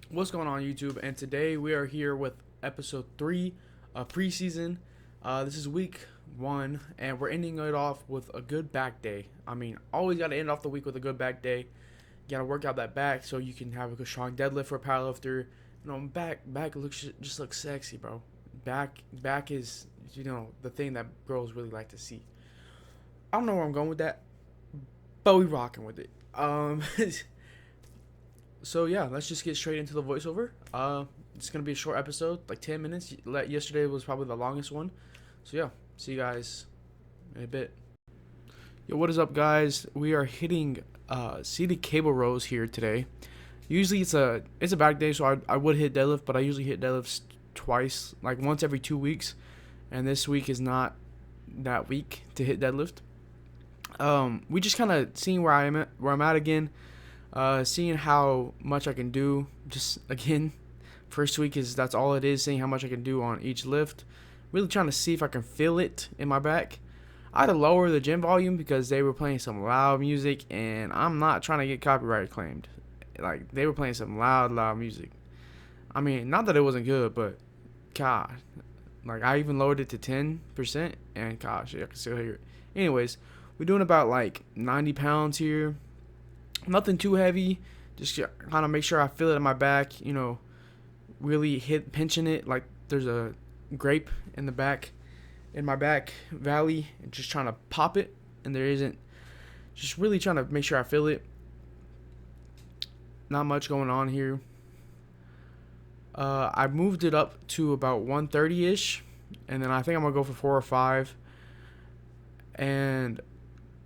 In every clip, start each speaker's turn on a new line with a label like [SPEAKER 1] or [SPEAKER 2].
[SPEAKER 1] What's going on, YouTube? And today we are here with episode 3 of Preseason. This is week 1, and we're ending it off with a good back day. I mean, always got to end off the week with a good back day. You got to work out that back so you can have a good strong deadlift for a powerlifter. Back looks sexy, bro. Back is the thing that girls really like to see. I don't know where I'm going with that, but we rocking with it. So yeah, let's just get straight into the voiceover. It's gonna be a short episode, like 10 minutes. Yesterday was probably the longest one. So yeah, see you guys in a bit. Yo, what is up, guys? We are hitting seated cable rows here today. Usually it's a back day, so I would hit deadlift, but I usually hit deadlifts twice, like once every 2 weeks, and this week is not that week to hit deadlift. We just kind of seeing where I'm at again. Seeing how much I can do. Just again, first week that's all it is. Seeing how much I can do on each lift. Really trying to see if I can feel it in my back. I had to lower the gym volume because they were playing some loud music, and I'm not trying to get copyright claimed. Like, they were playing some loud music. I mean, not that it wasn't good, but God, like, I even lowered it to 10%, and gosh, I can still hear it. Anyways, we're doing about like 90 pounds here. Nothing too heavy. Just kind of make sure I feel it in my back. Really pinching it like there's a grape in my back valley, and just trying to pop it, and there isn't. Just really trying to make sure I feel it. Not much going on here. I moved it up to about 130-ish, and then I think I'm gonna go for 4 or 5. And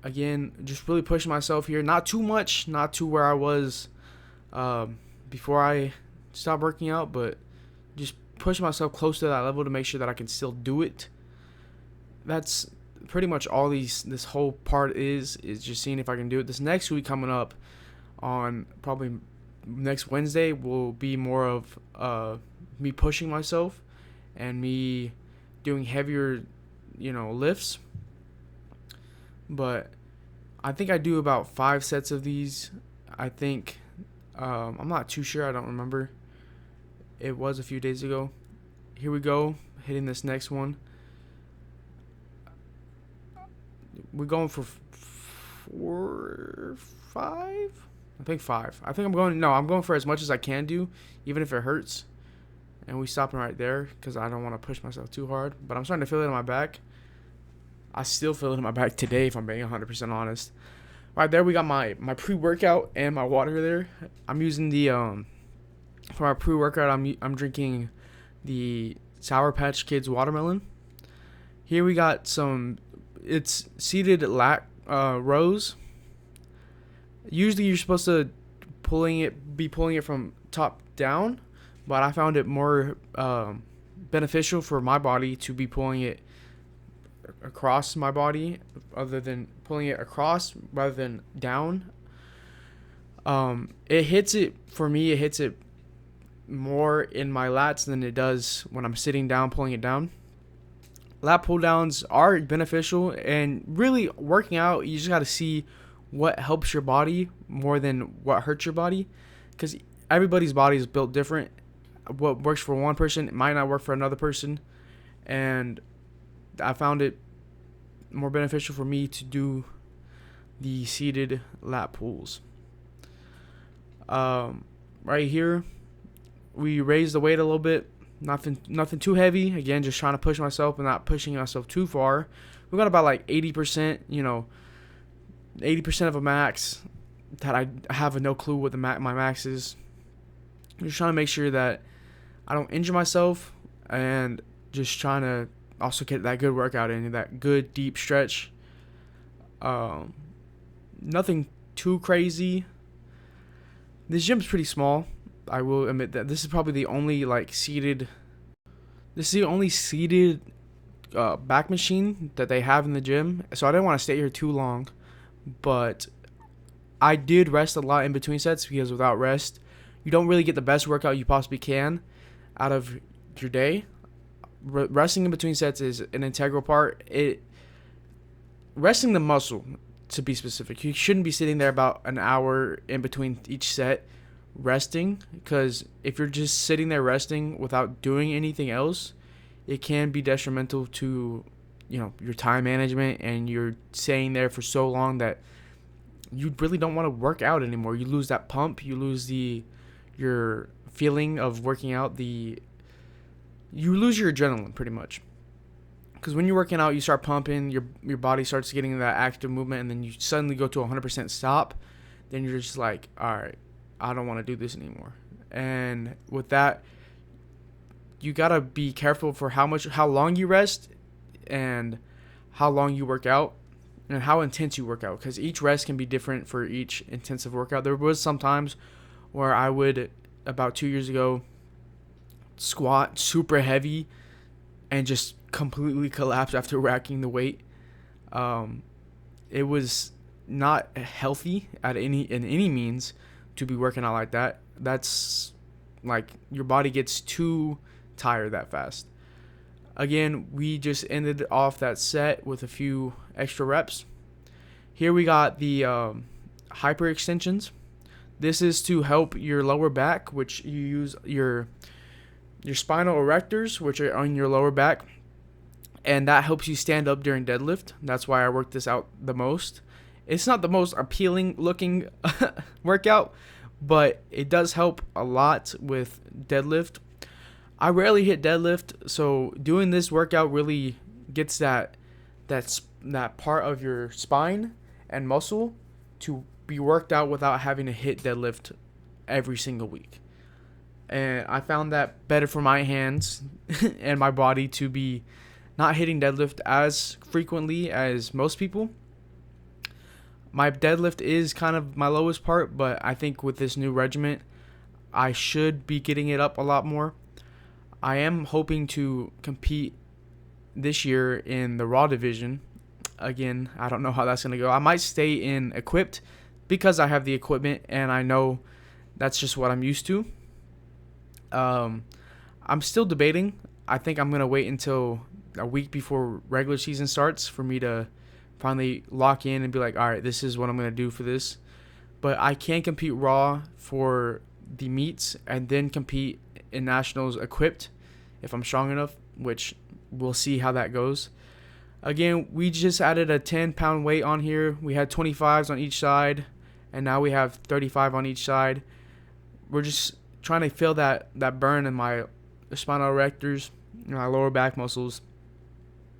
[SPEAKER 1] again, just really pushing myself here. Not too much, not to where I was before I stopped working out, but just pushing myself close to that level to make sure that I can still do it. That's pretty much all this whole part is just seeing if I can do it. This next week coming up on probably next Wednesday will be more of me pushing myself and me doing heavier, lifts. But I think I do about 5 sets of these. I think I'm not too sure. I don't remember. It was a few days ago. Here we go, hitting this next one. We're going for 4, 5. I think 5. I'm going for as much as I can do, even if it hurts. And we stopping right there because I don't want to push myself too hard. But I'm starting to feel it in my back. I still feel it in my back today, if I'm being 100% honest. Right there, we got my pre-workout and my water there. I'm using the for my pre-workout. I'm drinking the Sour Patch Kids watermelon. Here we got some. It's seated lat rows. Usually you're supposed to be pulling it from top down, but I found it more beneficial for my body to be pulling it across my body other than pulling it across rather than down. It hits it more in my lats than it does when I'm sitting down pulling it down. Lat pull downs are beneficial, and really working out, you just got to see what helps your body more than what hurts your body, because everybody's body is built different. What works for one person it might not work for another person, and I found it more beneficial for me to do the seated lat pulls. Right here, we raised the weight a little bit. Nothing too heavy. Again, just trying to push myself and not pushing myself too far. We got about like 80%, 80% of a max that I have no clue what my max is. Just trying to make sure that I don't injure myself, and just trying to also get that good workout in, that good deep stretch. Nothing too crazy. This gym's pretty small. I will admit that this is probably the only seated back machine that they have in the gym. So I didn't want to stay here too long, but I did rest a lot in between sets, because without rest, you don't really get the best workout you possibly can out of your day. Resting in between sets is an integral part. Resting the muscle, to be specific. You shouldn't be sitting there about an hour in between each set resting, because if you're just sitting there resting without doing anything else, it can be detrimental to, your time management, and you're staying there for so long that you really don't want to work out anymore. You lose that pump, you lose your feeling of working out, you lose your adrenaline pretty much. Because when you're working out, you start pumping, your body starts getting that active movement, and then you suddenly go to 100% stop. Then you're just like, all right, I don't want to do this anymore. And with that, you gotta be careful for how long you rest, and how long you work out, and how intense you work out. Because each rest can be different for each intensive workout. There was some times where I would, about 2 years ago, squat super heavy and just completely collapse after racking the weight. It was not healthy in any means to be working out like that. That's like, your body gets too tired that fast. Again, we just ended off that set with a few extra reps. Here we got the hyper extensions. This is to help your lower back, which you use your spinal erectors, which are on your lower back, and that helps you stand up during deadlift. That's why I work this out the most. It's not the most appealing looking workout, but it does help a lot with deadlift. I rarely hit deadlift, so doing this workout really gets that part of your spine and muscle to be worked out without having to hit deadlift every single week. And I found that better for my hands and my body to be not hitting deadlift as frequently as most people. My deadlift is kind of my lowest part, but I think with this new regiment, I should be getting it up a lot more. I am hoping to compete this year in the Raw division. Again, I don't know how that's going to go. I might stay in equipped because I have the equipment and I know that's just what I'm used to. I'm still debating. I think I'm going to wait until a week before regular season starts for me to finally lock in and be like, all right, this is what I'm going to do for this. But I can compete Raw for the meets and then compete in nationals equipped if I'm strong enough, which we'll see how that goes. Again, we just added a 10-pound weight on here. We had 25s on each side, and now we have 35 on each side. We're just trying to feel that burn in my spinal erectors, my lower back muscles.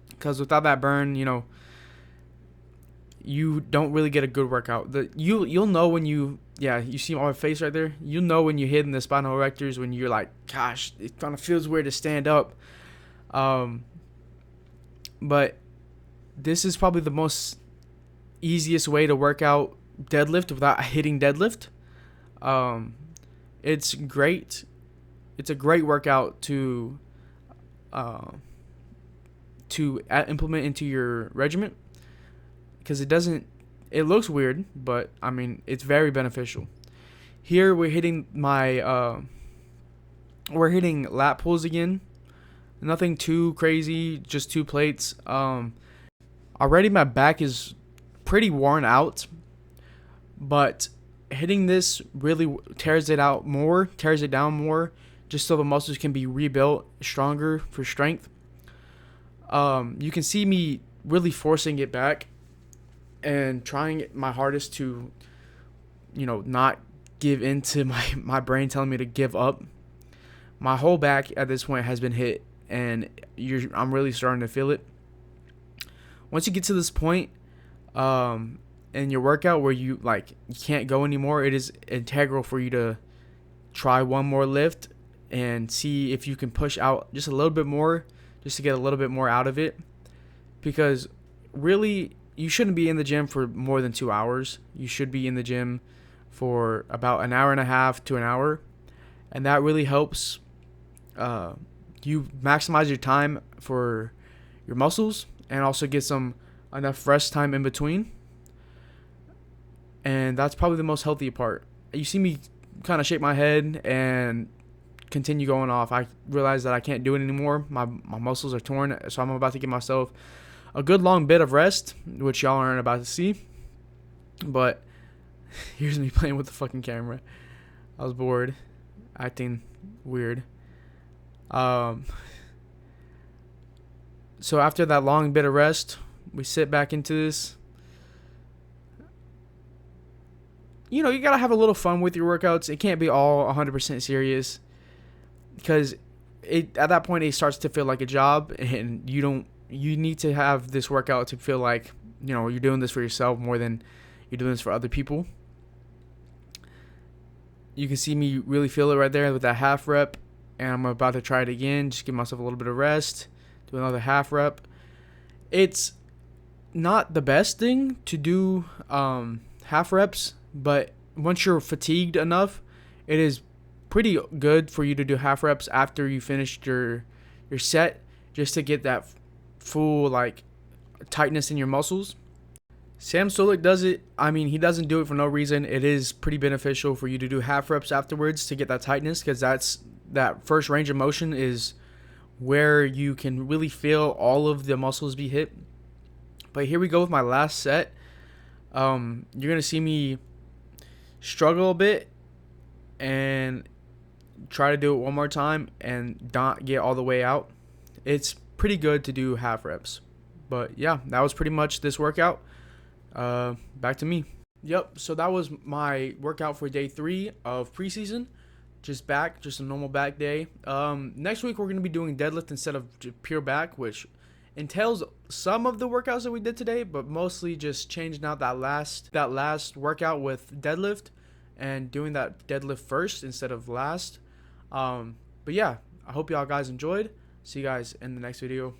[SPEAKER 1] Because without that burn, you don't really get a good workout. You'll know when you see my face right there. You'll know when you're hitting the spinal erectors when you're like, gosh, it kind of feels weird to stand up. But this is probably the most easiest way to work out deadlift without hitting deadlift. It's great. It's a great workout to implement into your regiment, because it looks weird, but I mean, it's very beneficial. Here we're hitting we're hitting lat pulls again. Nothing too crazy, just 2 plates. Already my back is pretty worn out, but hitting this really tears it down more, just so the muscles can be rebuilt stronger for strength. You can see me really forcing it back and trying my hardest to, not give in to my brain telling me to give up. My whole back at this point has been hit, and I'm really starting to feel it. Once you get to this point in your workout where you can't go anymore, it is integral for you to try one more lift and see if you can push out just a little bit more, just to get a little bit more out of it. Because really, you shouldn't be in the gym for more than 2 hours. You should be in the gym for about an hour and a half to an hour, and that really helps you maximize your time for your muscles and also get enough rest time in between. And that's probably the most healthy part. You see me kind of shake my head and continue going off. I realize that I can't do it anymore. My muscles are torn, so I'm about to give myself a good long bit of rest, which y'all aren't about to see. But here's me playing with the fucking camera. I was bored, acting weird. So after that long bit of rest, we sit back into this. You know, you gotta have a little fun with your workouts. It can't be all 100% serious, because at that point it starts to feel like a job, and you need to have this workout to feel like, you know, you're doing this for yourself more than you're doing this for other people. You can see me really feel it right there with that half rep, and I'm about to try it again. Just give myself a little bit of rest, do another half rep. It's not the best thing to do half reps, but once you're fatigued enough, it is pretty good for you to do half reps after you finished your set, just to get that full like tightness in your muscles. Sam Sulek does it. I mean, he doesn't do it for no reason. It is pretty beneficial for you to do half reps afterwards to get that tightness, because that first range of motion is where you can really feel all of the muscles be hit. But here we go with my last set. You're gonna see me struggle a bit and try to do it one more time and not get all the way out. It's pretty good to do half reps. But yeah, that was pretty much this workout. Back to me. Yep, so that was my workout for day 3 of preseason. Just a normal back day. Next week we're going to be doing deadlift instead of pure back, which entails some of the workouts that we did today, but mostly just changing out that last workout with deadlift and doing that deadlift first instead of last. But yeah, I hope y'all guys enjoyed. See you guys in the next video.